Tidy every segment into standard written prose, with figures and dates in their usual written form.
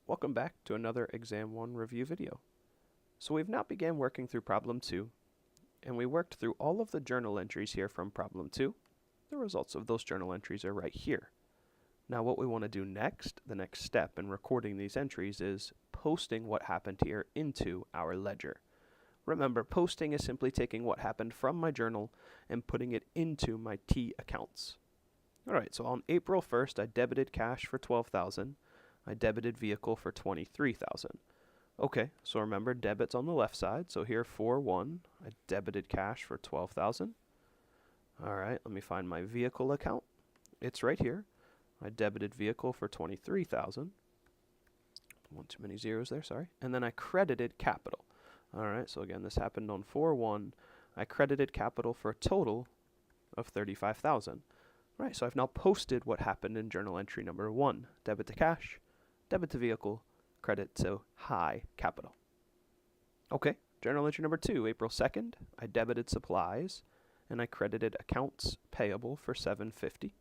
Welcome back to another Exam 1 review video. So we've now began working through problem 2, and we worked through all of the journal entries here from problem 2. The results of those journal entries are right here. Now what we want to do next, the next step in recording these entries, is posting what happened here into our ledger. Remember, posting is simply taking what happened from my journal and putting it into my T accounts. Alright, so on April 1st, I debited cash for $12,000. I debited vehicle for $23,000. Okay, so remember debits on the left side. So here 4-1, I debited cash for $12,000. Alright, let me find my vehicle account. It's right here. I debited vehicle for $23,000. One too many zeros there, sorry. And then I credited capital. Alright, so again, this happened on 4-1. I credited capital for a total of $35,000. Right, so I've now posted what happened in journal entry number 1. Debit to cash, debit to vehicle, credit to high capital. Okay, journal entry number 2, April 2nd, I debited supplies and I credited accounts payable for $750.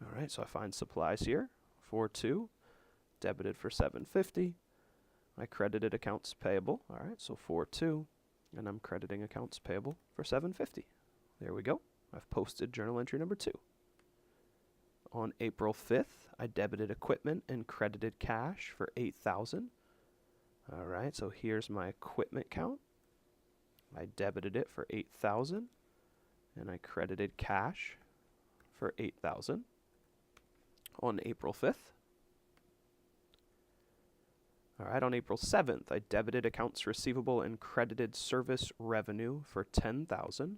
Alright, so I find supplies here, 4-2, debited for $750. I credited accounts payable, alright, so 4-2, and I'm crediting accounts payable for $750. There we go, I've posted journal entry number 2. On April 5th, I debited equipment and credited cash for $8,000. Alright, so here's my equipment count. I debited it for $8,000 and I credited cash for $8,000 on April 5th. Alright, on April 7th, I debited accounts receivable and credited service revenue for $10,000.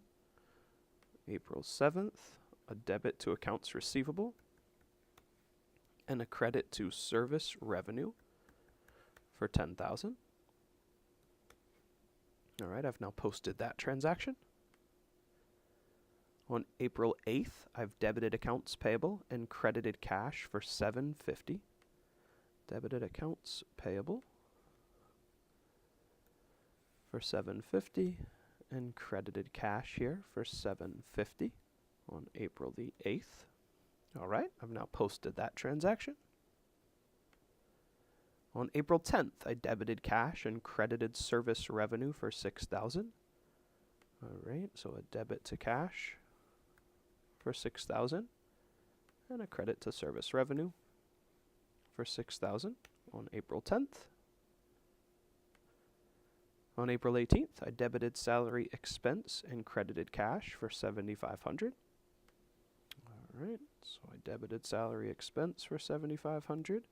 April 7th, a debit to accounts receivable and a credit to service revenue for $10,000. Alright, I've now posted that transaction. On April 8th, I've debited accounts payable and credited cash for $750. Debited accounts payable for $750 and credited cash here for $750 on April the 8th. Alright, I've now posted that transaction. On April 10th, I debited cash and credited service revenue for $6,000. Alright, so a debit to cash for $6,000 and a credit to service revenue for $6,000 on April 10th. On April 18th, I debited salary expense and credited cash for $7,500. Alright, so I debited salary expense for $7,500.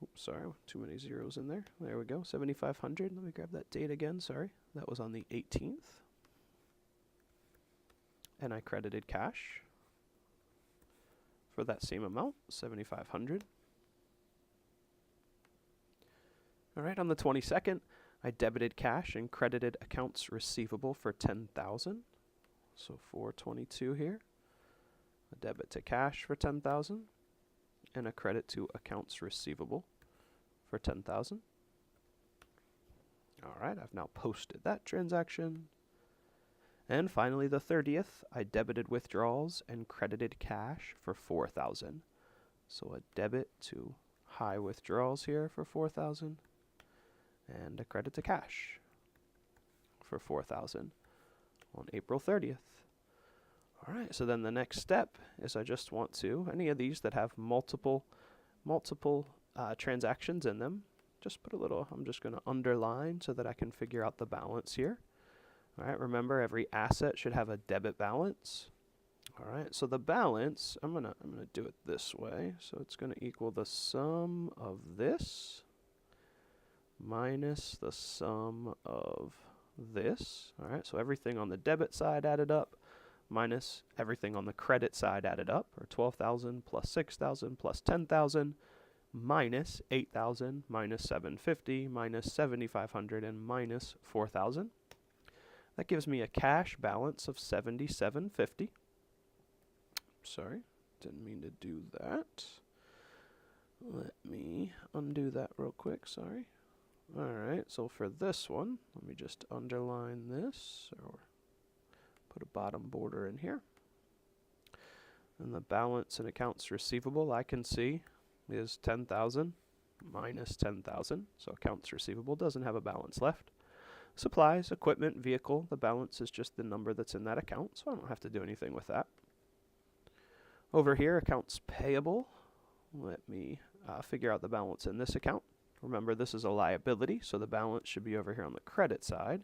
Oops, sorry, too many zeros in there. There we go, $7,500. Let me grab that date again, sorry. That was on the 18th. And I credited cash for that same amount, $7,500. Alright, on the 22nd, I debited cash and credited accounts receivable for $10,000. So 422 here. A debit to cash for $10,000 and a credit to accounts receivable for $10,000. Alright, I've now posted that transaction. And finally, the 30th, I debited withdrawals and credited cash for $4,000. So a debit to high withdrawals here for $4,000 and a credit to cash for $4,000 on April 30th. Alright, so then the next step is I just want to, any of these that have multiple transactions in them, just put a little, I'm just going to underline so that I can figure out the balance here. Alright, remember every asset should have a debit balance. Alright, so the balance, I'm gonna do it this way. So it's going to equal the sum of this minus the sum of this. Alright, so everything on the debit side added up minus everything on the credit side added up, or 12,000 plus 6,000 plus 10,000 minus 8,000 minus 750 minus 7,500 and minus 4,000. That gives me a cash balance of $7,750. Sorry, didn't mean to do that. Let me undo that real quick, sorry. Alright, so for this one, let me just underline this, or put a bottom border in here. And the balance in accounts receivable I can see is $10,000. minus 10,000. So accounts receivable doesn't have a balance left. Supplies, equipment, vehicle, the balance is just the number that's in that account, so I don't have to do anything with that. Over here, accounts payable. Let me figure out the balance in this account. Remember, this is a liability, so the balance should be over here on the credit side.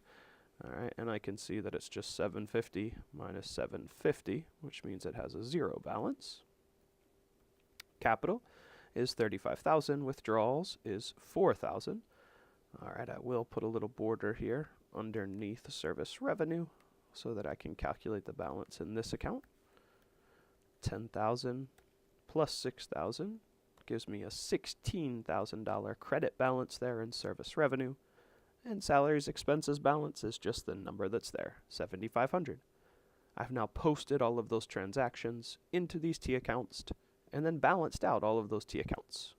All right, and I can see that it's just 750 minus 750, which means it has a zero balance. Capital is 35,000. Withdrawals is 4,000. All right, I will put a little border here underneath service revenue so that I can calculate the balance in this account. 10,000 plus 6,000 gives me a $16,000 credit balance there in service revenue. And salaries expenses balance is just the number that's there, 7,500. I've now posted all of those transactions into these T accounts and then balanced out all of those T accounts.